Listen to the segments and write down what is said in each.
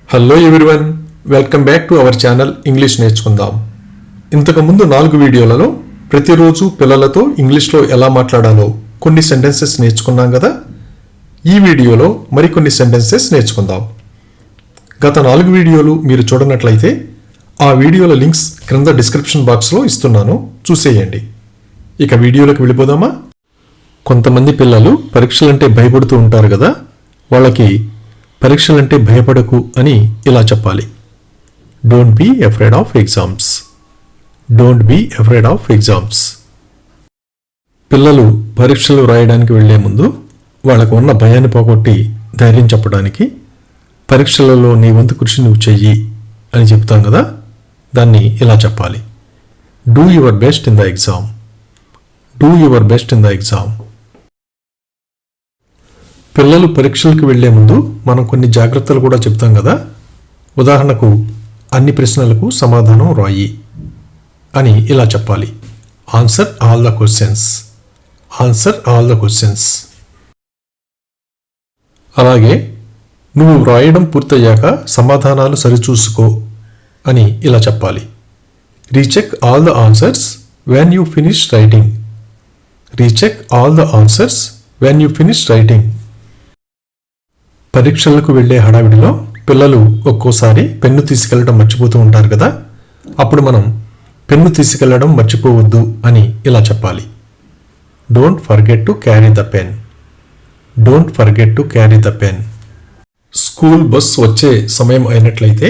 Hello everyone, welcome back to our channel English నేర్చుకుందాం. ఇంతకుముందు 4 వీడియోలలో ప్రతిరోజు పిల్లలతో ఇంగ్లీష్లో ఎలా మాట్లాడాలో కొన్ని సెంటెన్సెస్ నేర్చుకున్నాం కదా. ఈ వీడియోలో మరికొన్ని సెంటెన్సెస్ నేర్చుకుందాం. గత 4 వీడియోలు మీరు చూడనట్లయితే ఆ వీడియోల లింక్స్ క్రింద డిస్క్రిప్షన్ బాక్స్లో ఇస్తున్నాను, చూసేయండి. ఇక వీడియోలోకి వెళ్ళిపోదామా? కొంతమంది పిల్లలు పరీక్షలంటే భయపడుతూ ఉంటారు కదా, వాళ్ళకి పరీక్షలంటే భయపడకు అని ఇలా చెప్పాలి. Don't be afraid of exams. Don't be afraid of exams. పిల్లలు పరీక్షలు రాయడానికి వెళ్లే ముందు వాళ్ళకు ఉన్న భయాన్ని పోగొట్టి ధైర్యం చెప్పడానికి పరీక్షలలో నీ వంతు కృషి నువ్వు చెయ్యి అని చెప్తాం కదా, దాన్ని ఇలా చెప్పాలి. Do your best in the exam. Do your best in the exam. పిల్లలు పరీక్షలకు వెళ్లే ముందు మనం కొన్ని జాగ్రత్తలు కూడా చెప్తాం కదా. ఉదాహరణకు, అన్ని ప్రశ్నలకు సమాధానం రాయి అని ఇలా చెప్పాలి. Answer all the questions. Answer all the questions. అలాగే నువ్వు వ్రాయడం పూర్తయ్యాక సమాధానాలు సరిచూసుకో అని ఇలా చెప్పాలి. Recheck all the answers when you finish writing. Recheck all the answers when you finish writing. పరీక్షలకు వెళ్లే హడావిడిలో పిల్లలు ఒక్కోసారి పెన్ను తీసుకెళ్లడం మర్చిపోతూ ఉంటారు కదా. అప్పుడు మనం పెన్ను తీసుకెళ్లడం మర్చిపోవద్దు అని ఇలా చెప్పాలి. Don't forget to carry the pen. Don't forget to carry the pen. School bus వచ్చే సమయం అయినట్లయితే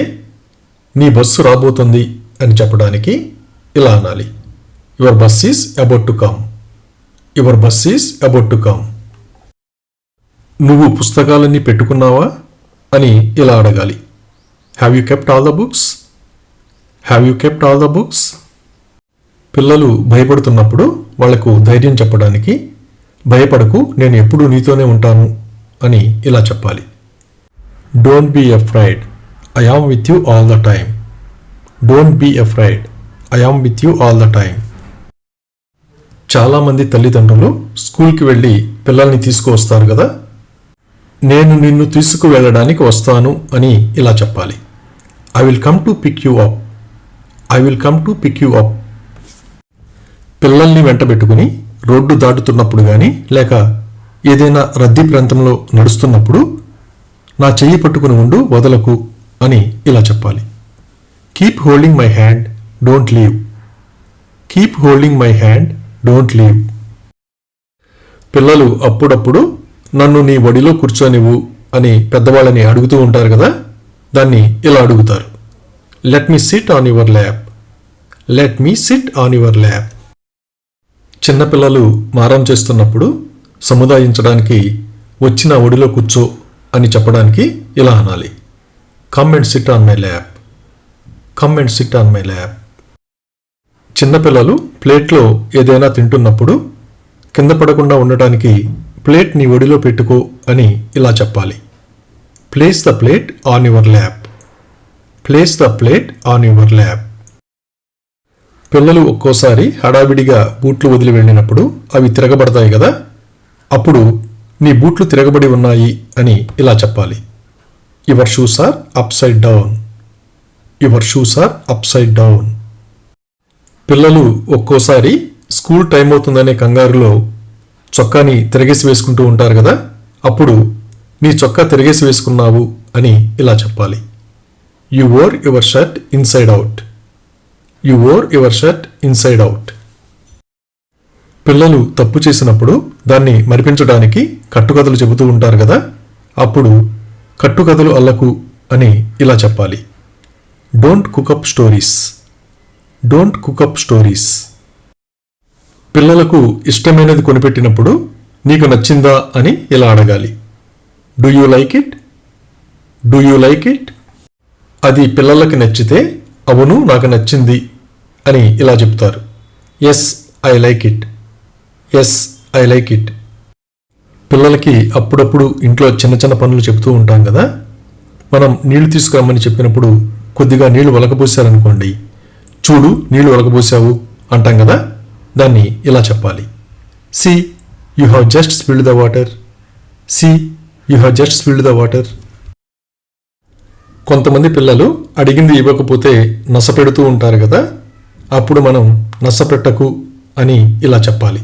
నీ బస్సు రాబోతుంది అని చెప్పడానికి ఇలా అనాలి. Your bus is about to come. Your bus is about to come. నువ్వు పుస్తకాలన్నీ పెట్టుకున్నావా అని ఇలా అడగాలి. Have you kept all the books. Have you kept all the books. పిల్లలు భయపడుతున్నప్పుడు వాళ్లకు ధైర్యం చెప్పడానికి భయపడకు, నేను ఎప్పుడూ నీతోనే ఉంటాను అని ఇలా చెప్పాలి. Don't be afraid, I am with you all the time. Don't be afraid, I am with you all the time. చాలామంది తల్లిదండ్రులు స్కూల్కి వెళ్ళి పిల్లల్ని తీసుకువస్తారు కదా. నేను నిన్ను తీసుకువెళ్ళడానికి వస్తాను అని ఇలా చెప్పాలి. I will come to pick you up. I will come to pick you up. పిల్లల్ని వెంటబెట్టుకుని రోడ్డు దాటుతున్నప్పుడు కానీ లేక ఏదైనా రద్దీ ప్రాంతంలో నడుస్తున్నప్పుడు నా చెయ్యి పట్టుకుని ఉండు, వదలకు అని ఇలా చెప్పాలి. Keep holding my hand, don't leave. Keep holding my hand, don't leave. పిల్లలు అప్పుడప్పుడు నన్ను నీ ఒడిలో కూర్చోనివ్వు అని పెద్దవాళ్ళని అడుగుతూ ఉంటారు కదా, దాన్ని ఇలా అడుగుతారు. Let me SIT on your lap. Let me SIT on your lap. చిన్నపిల్లలు మారం చేస్తున్నప్పుడు సముదాయించడానికి వచ్చిన ఒడిలో కూర్చో అని చెప్పడానికి ఇలా అనాలి. Come and SIT on my lap. Come and SIT on my lap. చిన్నపిల్లలు ప్లేట్లో ఏదైనా తింటున్నప్పుడు కింద పడకుండా ఉండటానికి ప్లేట్ నీ ఒడిలో పెట్టుకో అని ఇలా చెప్పాలి. Place the plate on your lap. Place the plate on your lap. పిల్లలు ఒక్కోసారి హడావిడిగా బూట్లు వదిలి వెళ్ళినప్పుడు అవి తిరగబడతాయి కదా, అప్పుడు నీ బూట్లు తిరగబడి ఉన్నాయి అని ఇలా చెప్పాలి. Your shoes are upside down. Your shoes are upside down. పిల్లలు ఒక్కోసారి స్కూల్ టైం అవుతుందనే కంగారులో చొక్కాని తిరగేసి వేసుకుంటూ ఉంటారు కదా, అప్పుడు నీ చొక్కా తిరగేసి వేసుకున్నావు అని ఇలా చెప్పాలి. You wore your shirt inside out. You wore your shirt inside out. పిల్లలు తప్పు చేసినప్పుడు దాన్ని మరిపించడానికి కట్టుకథలు చెబుతూ ఉంటారు కదా, అప్పుడు కట్టుకథలు అల్లకు అని ఇలా చెప్పాలి. Don't cook up stories. Don't cook up stories. పిల్లలకు ఇష్టమైనది కొనిపెట్టినప్పుడు నీకు నచ్చిందా అని ఇలా అడగాలి. Do you like it. Do you like it. అది పిల్లలకి నచ్చితే అవును నాకు నచ్చింది అని ఇలా చెప్తారు. Yes I like it. Yes I like it. పిల్లలకి అప్పుడప్పుడు ఇంట్లో చిన్న చిన్న పనులు చెప్తూ ఉంటాం కదా. మనం నీళ్లు తీసుకురమ్మని చెప్పినప్పుడు కొద్దిగా నీళ్లు ఒలకబోసారనుకోండి, చూడు నీళ్లు ఒలకబోసావు అంటాం కదా, దాన్ని ఇలా చెప్పాలి. See you have just spilled the water. See you have just spilled the water. కొంతమంది పిల్లలు అడిగింది ఇవ్వకపోతే నసపెడుతూ ఉంటారు కదా, అప్పుడు మనం నసపెట్టకు అని ఇలా చెప్పాలి.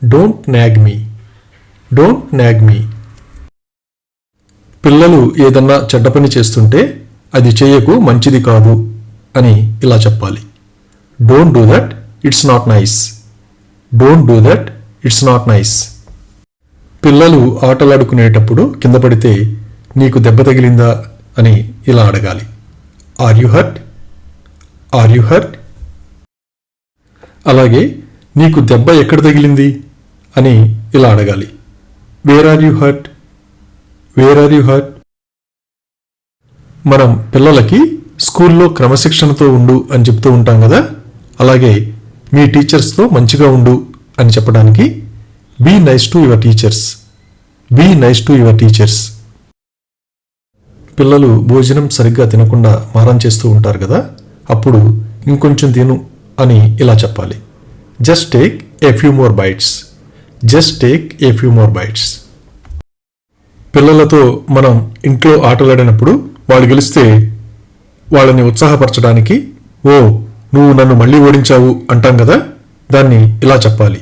Don't nag me, don't nag me. పిల్లలు ఏదన్నా చెడ్డ పని చేస్తుంటే అది చేయకు, మంచిది కాదు అని ఇలా చెప్పాలి. Don't do that, it's not nice. Don't do that, it's not nice. పిల్లలు ఆటలాడుకునేటప్పుడు కింద పడితే నీకు దెబ్బ తగిలిందా అని ఇలా అడగాలి. Are you hurt, are you hurt. అలాగే నీకు దెబ్బ ఎక్కడ తగిలింది అని ఇలా అడగాలి. Where are you hurt, where are you hurt. మనం పిల్లలకి స్కూల్లో క్రమశిక్షణతో ఉండు అని చెప్తూ ఉంటాం కదా, అలాగే మీ టీచర్స్తో మంచిగా ఉండు అని చెప్పడానికి be nice to your teachers, be nice to your teachers. పిల్లలు భోజనం సరిగ్గా తినకుండా మారం చేస్తూ ఉంటారు కదా, అప్పుడు ఇంకొంచెం తిను అని ఇలా చెప్పాలి. Just take a few more bites, just take a few more bites. పిల్లలతో మనం ఇంట్లో ఆటలాడినప్పుడు వాళ్ళు గెలిస్తే వాళ్ళని ఉత్సాహపరచడానికి ఓ నువ్వు నన్ను మళ్ళీ ఓడించావు అంటాం కదా, దాన్ని ఇలా చెప్పాలి.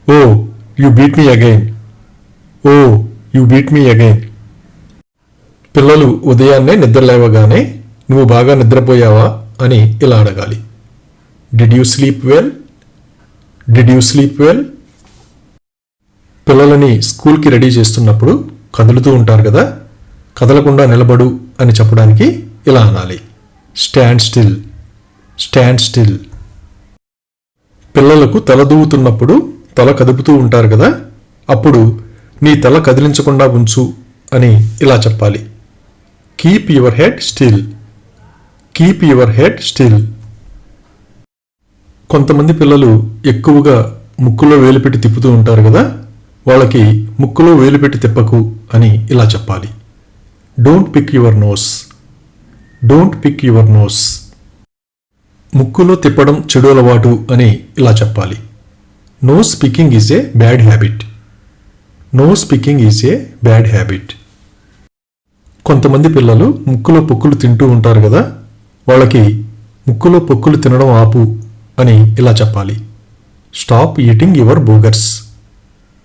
Oh you beat me again, oh you beat me again. పిల్లలు ఉదయాన్నే నిద్ర లేవగానే నువ్వు బాగా నిద్రపోయావా అని ఇలా అడగాలి. Did you sleep well, did you sleep well. పిల్లలని స్కూల్కి రెడీ చేస్తున్నప్పుడు కదులుతూ ఉంటారు కదా, కదలకుండా నిలబడు అని చెప్పడానికి ఇలా అనాలి. Stand still, stand still. పిల్లలకు తల దూవుతున్నప్పుడు తల కదుపుతూ ఉంటారు కదా, అప్పుడు నీ తల కదిలించకుండా ఉంచు అని ఇలా చెప్పాలి. Keep your head still, keep your head still. కొంతమంది పిల్లలు ఎక్కువగా ముక్కులో వేలు పెట్టి తిప్పుతూ ఉంటారు కదా, వాళ్ళకి ముక్కులో వేలు పెట్టి తిప్పకు అని ఇలా చెప్పాలి. Don't pick your nose, don't pick your nose. ముక్కులో తిప్పడం చెడు అలవాటు అని ఇలా చెప్పాలి. Nose picking is a bad habit, nose picking is a bad habit. కొంతమంది పిల్లలు ముక్కులో పొక్కులు తింటూ ఉంటారు కదా, వాళ్ళకి ముక్కులో పొక్కులు తినడం ఆపు అని ఇలా చెప్పాలి. Stop eating your boogers,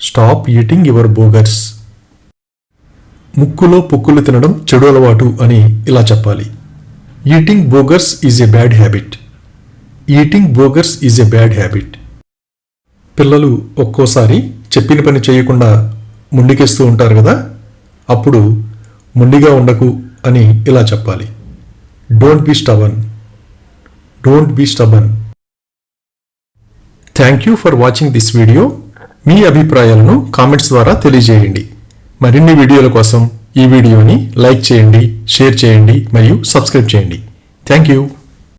stop eating your boogers. ముక్కులో పొక్కులు తినడం చెడు అలవాటు అని ఇలా చెప్పాలి. Eating boogers is a bad habit, eating boogers is a bad habit. పిల్లలు ఒక్కోసారి చెప్పిన పని చేయకుండా ముండికేస్తూ ఉంటారు కదా, అప్పుడు ముండిగా ఉండకు అని ఇలా చెప్పాలి. Don't be stubborn, don't be stubborn. Thank you for watching this video. మీ అభిప్రాయాలను కామెంట్స్ ద్వారా తెలియజేయండి. మరిన్ని వీడియోల కోసం ఈ వీడియోని లైక్ చేయండి, షేర్ చేయండి మరియు సబ్స్క్రైబ్ చేయండి. Thank you.